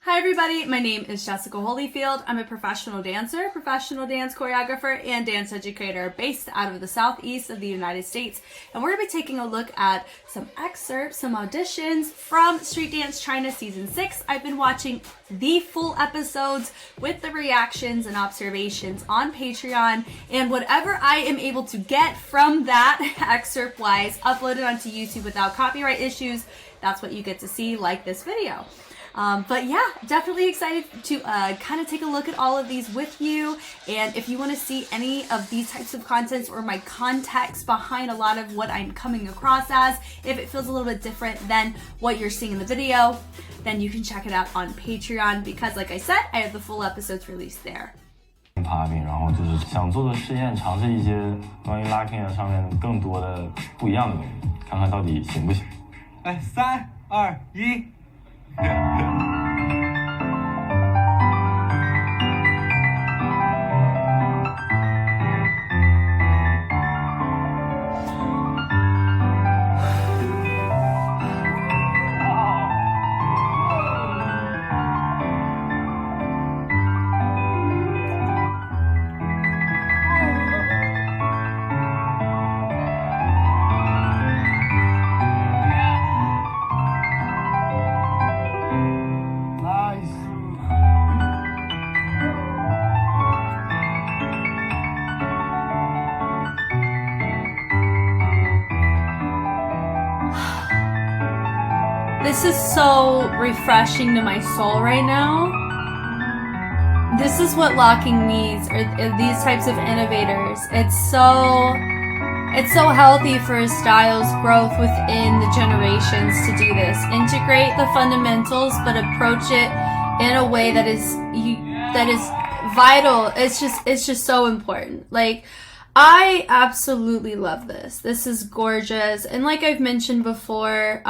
Hi everybody, my name is Jessica Holyfield. I'm a professional dancer, professional dance choreographer, and dance educator based out of the southeast of the United States. And we're going to be taking a look at some excerpts, some auditions from Street Dance China Season 6. I've been watching the full episodes with the reactions and observations on Patreon, and whatever I am able to get from that excerpt-wise uploaded onto YouTube without copyright issues, that's what you get to see, like this video. But yeah, definitely excited to kind of take a look at all of these with you. And if you want to see any of these types of contents or my context behind a lot of what I'm coming across as, if it feels a little bit different than what you're seeing in the video, then you can check it out on Patreon because, like I said, I have the full episodes released there. Popping， 然后就是想做的试验，尝试一些关于 locking 上面更多的不一样的东西，看看到底行不行。来，3、2、1。This is so refreshing to my soul right now. This is what locking needs, or these types of innovators. It's so healthy for Styles' growth within the generations to do this. Integrate the fundamentals, but approach it in a way that is vital. It's just so important. Like, I absolutely love this. This is gorgeous. And like I've mentioned before,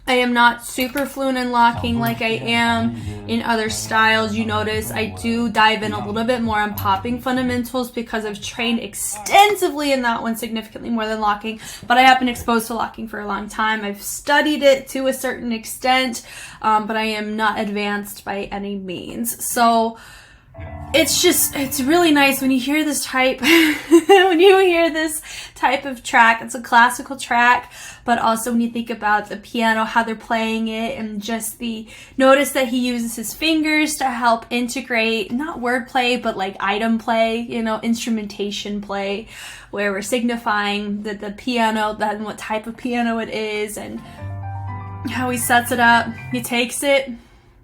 I am not super fluent in locking like I am in other styles. You notice I do dive in a little bit more on popping fundamentals because I've trained extensively in that one, significantly more than locking. But I have been exposed to locking for a long time. I've studied it to a certain extent, but I am not advanced by any means. So it's really nice when you hear this type of track. It's a classical track, but also when you think about the piano, how they're playing it, and just notice that he uses his fingers to help integrate, not wordplay, but like item play, instrumentation play, where we're signifying the piano, then what type of piano it is, and how he sets it up. He takes it,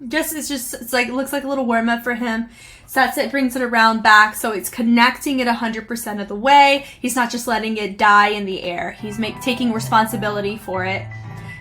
it's like, it looks like a little warm up for him. Sets it, brings it around back, so it's connecting it 100% of the way. He's not just letting it die in the air. He's taking responsibility for it.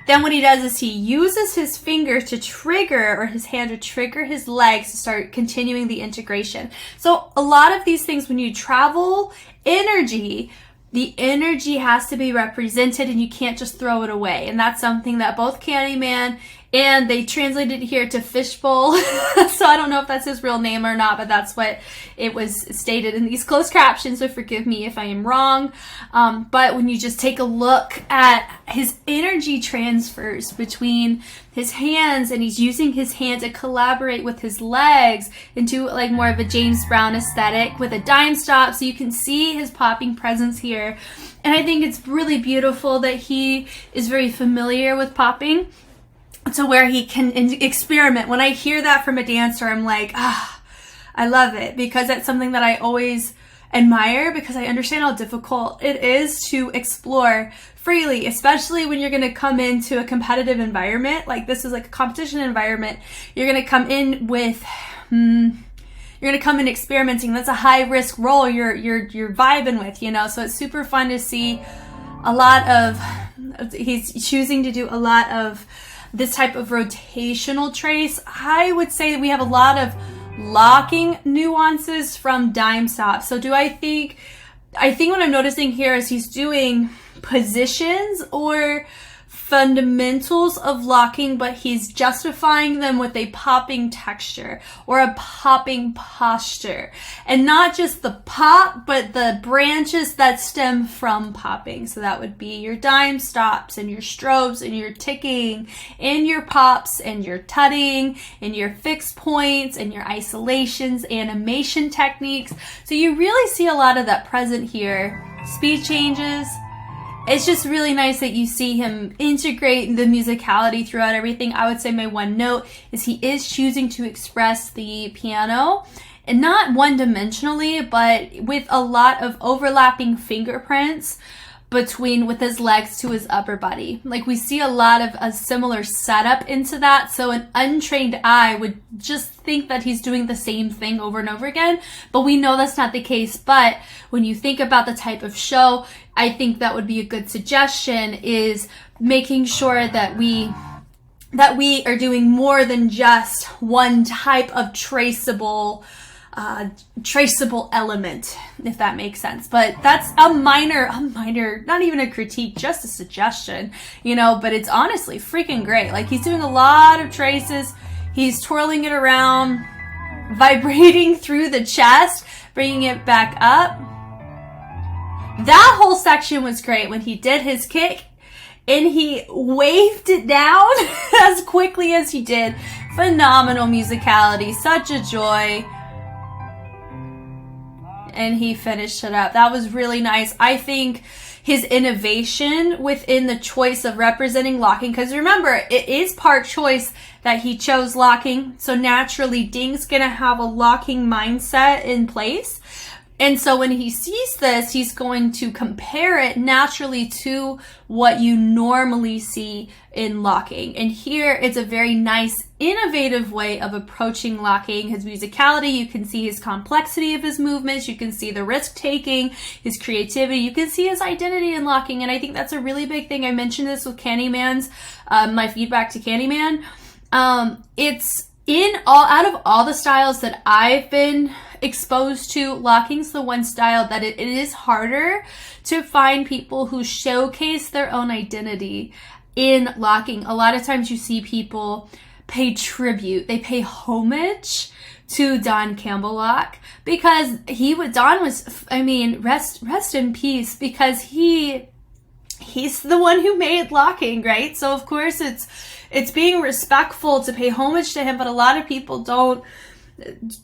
Then what he does is he uses his finger to trigger, or his hand to trigger his legs to start continuing the integration. So a lot of these things, when you travel energy, the energy has to be represented and you can't just throw it away. And that's something that both Candyman and they translated it here to Fishball. So I don't know if that's his real name or not, but that's what it was stated in these closed captions, so forgive me if I am wrong. But when you just take a look at his energy transfers between his hands, and he's using his hand to collaborate with his legs into like more of a James Brown aesthetic with a dime stop, so you can see his popping presence here. And I think it's really beautiful that he is very familiar with popping, to where he can experiment. When I hear that from a dancer, I'm like, I love it, because that's something that I always admire, because I understand how difficult it is to explore freely, especially when you're going to come into a competitive environment. Like, this is like a competition environment. You're going to come in with you're going to come in experimenting. That's a high risk role you're vibing with, so it's super fun to see a lot of, he's choosing to do a lot of this type of rotational trace. I would say we have a lot of locking nuances from dime stop. So I think what I'm noticing here is he's doing positions or fundamentals of locking, but he's justifying them with a popping texture or a popping posture. And not just the pop, but the branches that stem from popping. So that would be your dime stops and your strobes and your ticking and your pops and your tutting and your fixed points and your isolations, animation techniques. So you really see a lot of that present here. Speed changes. It's just really nice that you see him integrate the musicality throughout everything. I would say my one note is he is choosing to express the piano, and not one-dimensionally, but with a lot of overlapping fingerprints with his legs to his upper body. Like, we see a lot of a similar setup into that, so an untrained eye would just think that he's doing the same thing over and over again, but we know that's not the case. But when you think about the type of show, I think that would be a good suggestion, is making sure that we are doing more than just one type of traceable element, if that makes sense. But that's a minor, not even a critique, just a suggestion, but it's honestly freaking great. Like, he's doing a lot of traces, he's twirling it around, vibrating through the chest, bringing it back up. That whole section was great when he did his kick and he waved it down as quickly as he did. Phenomenal musicality, such a joy. And he finished it up. That was really nice. I think his innovation within the choice of representing locking, because remember, it is part choice that he chose locking. So naturally, Ding's gonna have a locking mindset in place. And so when he sees this, he's going to compare it naturally to what you normally see in locking. And here it's a very nice, innovative way of approaching locking. His musicality, you can see his complexity of his movements, you can see the risk-taking, his creativity, you can see his identity in locking. And I think that's a really big thing. I mentioned this with Candyman's, my feedback to Candyman. It's out of all the styles that I've been exposed to, locking's the one style that it is harder to find people who showcase their own identity in locking. A lot of times you see people pay tribute, they pay homage to Don Campbell Lock, because rest in peace, because he's the one who made locking, right? So of course it's being respectful to pay homage to him, but a lot of people don't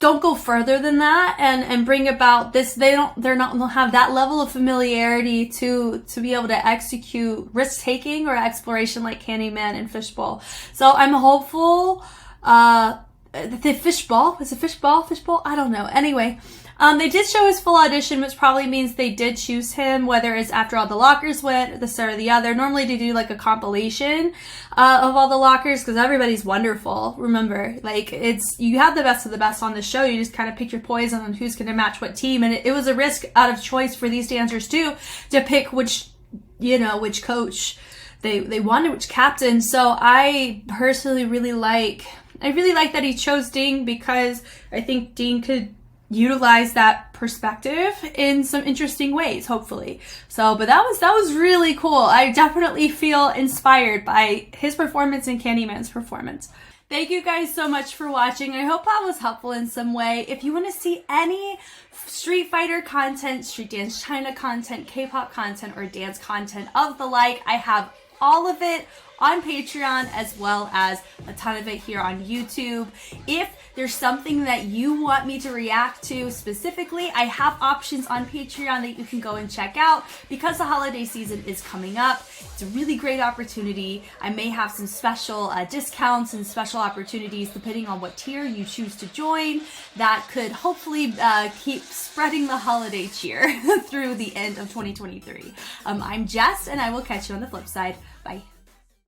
go further than that and bring about this. They don't have that level of familiarity to be able to execute risk-taking or exploration like Candyman and Fishball. So I'm hopeful. The Fishball, was it Fishball? I don't know. Anyway, they did show his full audition, which probably means they did choose him, whether it's after all the lockers went, this or the other. Normally they do like a compilation of all the lockers, because everybody's wonderful. Remember, like, you have the best of the best on the show. You just kind of pick your poison on who's going to match what team. And it was a risk out of choice for these dancers too, to pick which coach they wanted, which captain. So I personally really like that he chose Ding, because I think Ding could utilize that perspective in some interesting ways, hopefully. So, but that was really cool. I definitely feel inspired by his performance and Candyman's performance. Thank you guys so much for watching. I hope that was helpful in some way. If you want to see any Street Fighter content, Street Dance China content, K-pop content, or dance content of the like, I have all of it on Patreon, as well as a ton of it here on YouTube. If there's something that you want me to react to specifically, I have options on Patreon that you can go and check out, because the holiday season is coming up. It's a really great opportunity. I may have some special discounts and special opportunities depending on what tier you choose to join, that could hopefully keep spreading the holiday cheer through the end of 2023. I'm Jess, and I will catch you on the flip side. Bye.